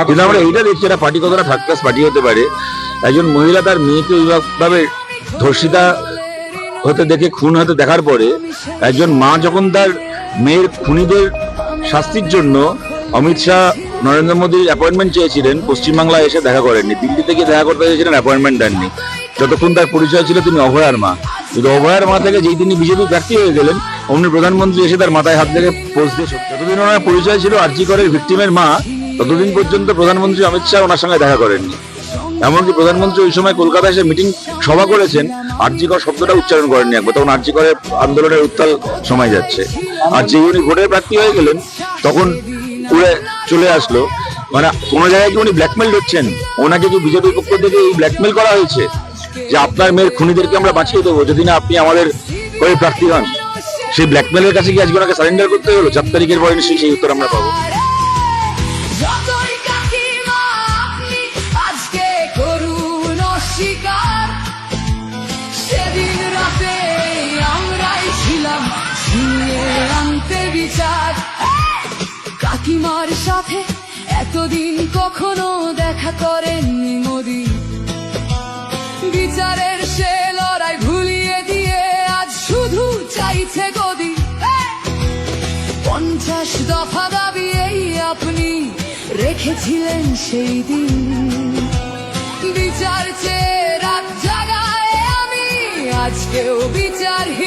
কিন্তু আমরা এইটা দেখছি একটা পার্টি কতটা থার্ড ক্লাস পার্টি হতে পারে। একজন মহিলা তার মেয়েকে এইভাবে ধর্ষিতা হতে দেখে, খুন হতে দেখার পরে একজন মা যখন তার মেয়ের খুনিদের শাস্তির জন্য অমিত শাহ নরেন্দ্র মোদীর অ্যাপয়েন্টমেন্ট চেয়েছিলেন, পশ্চিমবাংলায় এসে দেখা করেননি, দিল্লিতে গিয়ে দেখা করতে চেয়েছিলেন, অ্যাপয়েন্টমেন্ট দেননি। যতক্ষণ তার পরিচয় ছিল তিনি অভয়ার মা। কিন্তু অভয়ার মা থেকে যেই তিনি বিজেপি প্রার্থী হয়ে গেলেন, অমনি প্রধানমন্ত্রী এসে তার মাথায় হাত থেকে পোজ দিয়ে, যতদিন ওনার পরিচয় ছিল আরজি করের ভিকটিমের মা, ততদিন পর্যন্ত প্রধানমন্ত্রী অমিত শাহ ওনার সঙ্গে দেখা করেননি। এমনকি প্রধানমন্ত্রী ওই সময় কলকাতায় এসে মিটিং সভা করেছেন, আরজি কর শব্দটা উচ্চারণ করেননি একবার, তখন আরজি করের আন্দোলনের উত্তাল সময় যাচ্ছে। আর যে উনি ভোটের প্রার্থী হয়ে গেলেন তখন উড়ে চলে আসলো। মানে কোনো জায়গায় কি উনি ব্ল্যাকমেল হচ্ছেন? ওনাকে কি বিজেপির পক্ষ থেকে এই ব্ল্যাকমেল করা হয়েছে যে আপনার মেয়ের খুনিদেরকে আমরা বাঁচিয়ে দেবো যদি না আপনি আমাদের হয়ে প্রার্থী হন? সেই ব্ল্যাকমেলের কাছে কি আজকে ওনাকে সারেন্ডার করতে হলো? 4 তারিখের পরে নিশ্চয়ই সেই উত্তর আমরা পাবো। সেদিন রাতে আমরাই ছিলাম আনতে বিচার। কাকিমার সাথে এতদিন কখনো দেখা করেননি মোদি, বিচারের সে লড়াই ভুলিয়ে দিয়ে আজ শুধু চাইছে গদি। 50 দফা দাবি এই আপনি রেখেছিলেন সেই দিন, বিচার চেয়ে রাত জাগায় আমি আজকেও বিচারহীন।